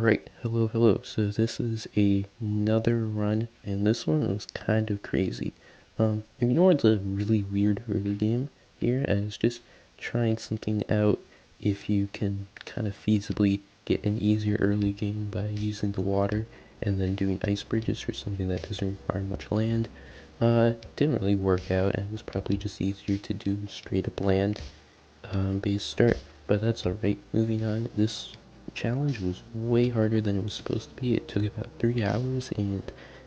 Alright, hello. So this is another run, and this one was kind of crazy. Ignore the really weird early game here, as just trying something out if you can kind of feasibly get an easier early game by using the water and then doing ice bridges for something that doesn't require much land. Didn't really work out, and it was probably just easier to do straight up land base start, but that's alright. Moving on, this challenge was way harder than it was supposed to be. It took about 3 hours and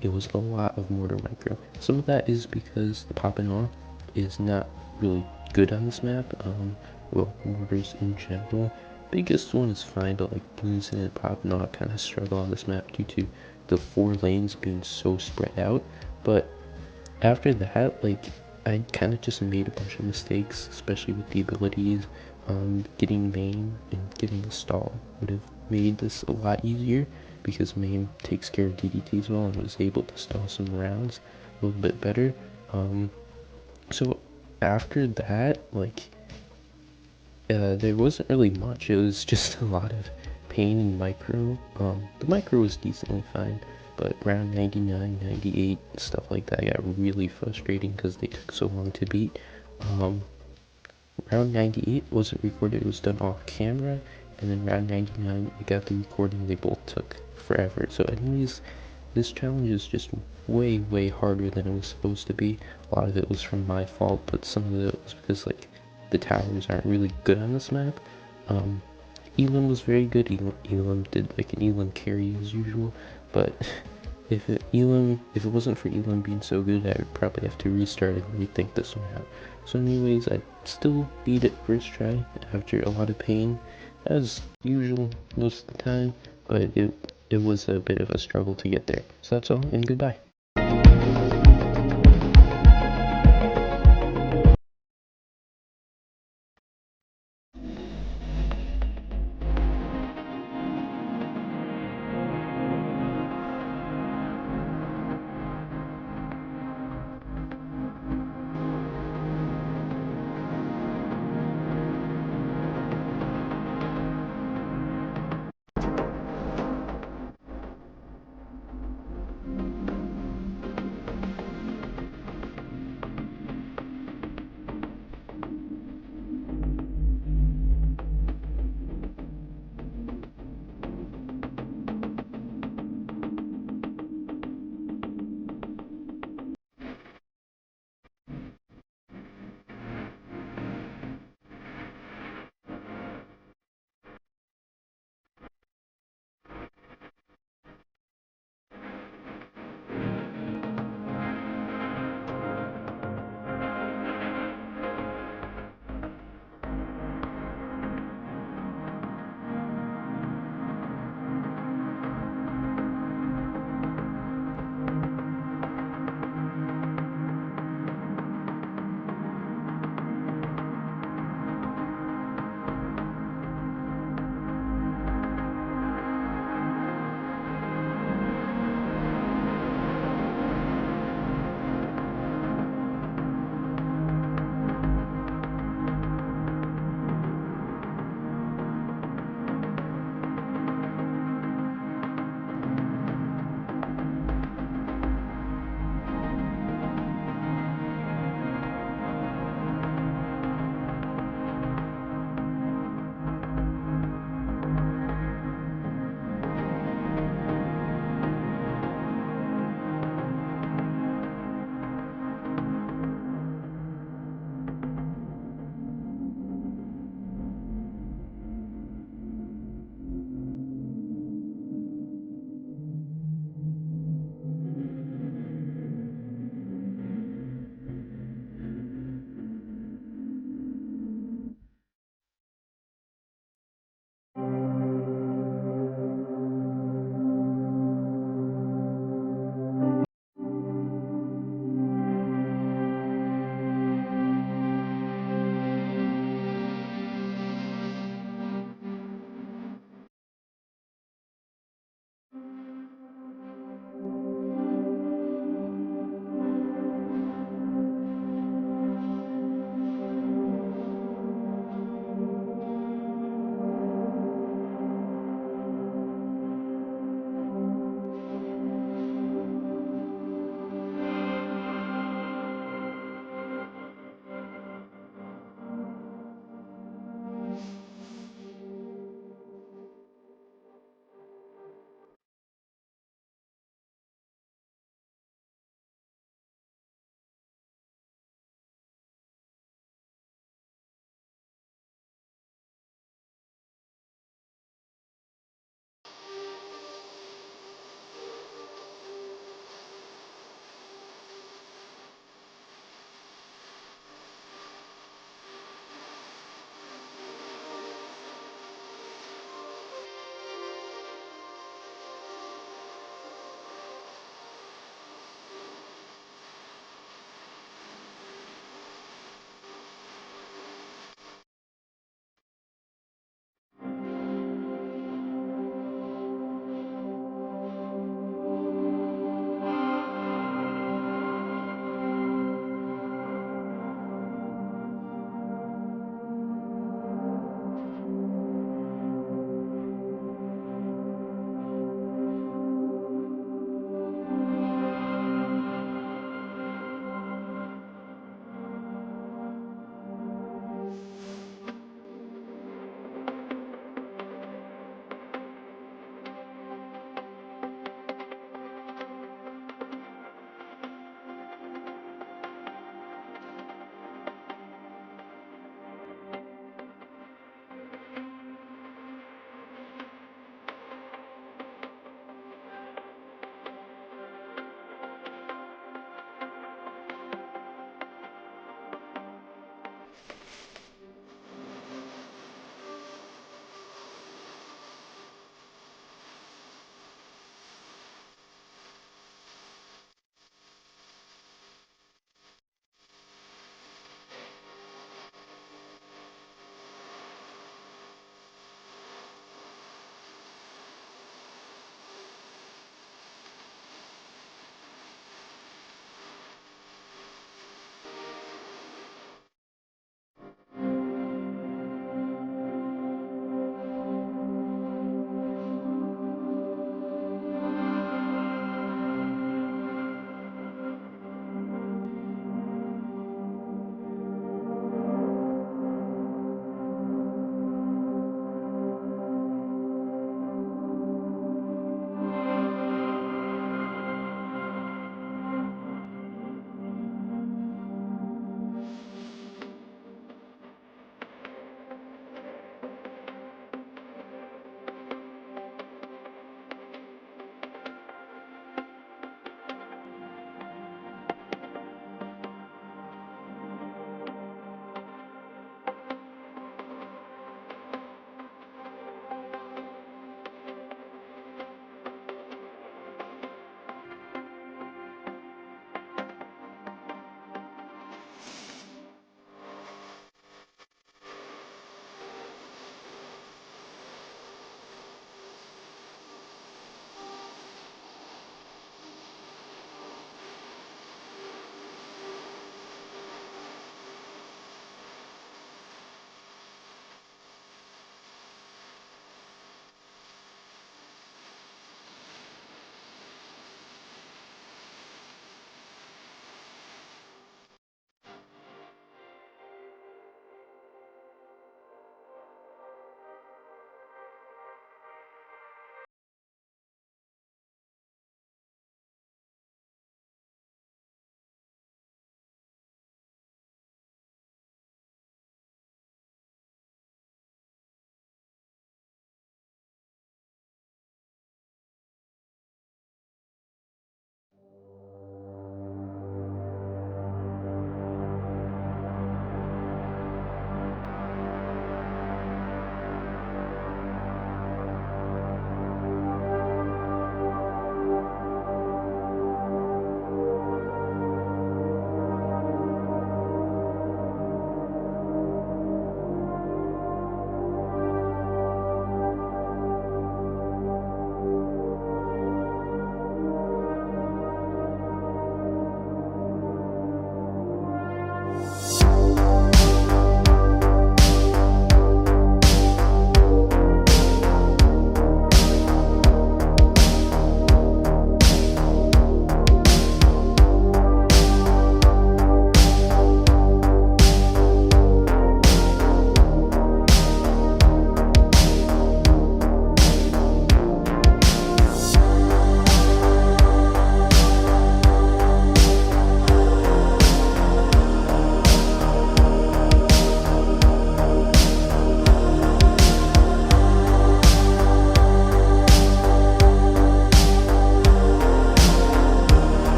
it was a lot of mortar micro. Some of that is because the popping off is not really good on this map. Well, mortars in general. Biggest one is fine, but like Bloons and popping off kind of struggle on this map due to the 4 lanes being so spread out. But after that, like, I kind of just made a bunch of mistakes, especially with the abilities. Getting main and getting the stall would have made this a lot easier because main takes care of DDTs well and was able to stall some rounds a little bit better. So after that, like, there wasn't really much. It was just a lot of pain and micro. The micro was decently fine, but round 99, 98, stuff like that got really frustrating because they took so long to beat. Round 98 wasn't recorded, it was done off camera, and then round 99, we got the recording, they both took forever. So anyways, this challenge is just way harder than it was supposed to be. A lot of it was from my fault, but some of it was because, like, the towers aren't really good on this map. Elam was very good. Elam did like an Elam carry as usual, but if it wasn't for Elam being so good, I would probably have to restart and rethink this one out. So anyways, I still beat it first try after a lot of pain, as usual most of the time, but it was a bit of a struggle to get there. So that's all, and goodbye.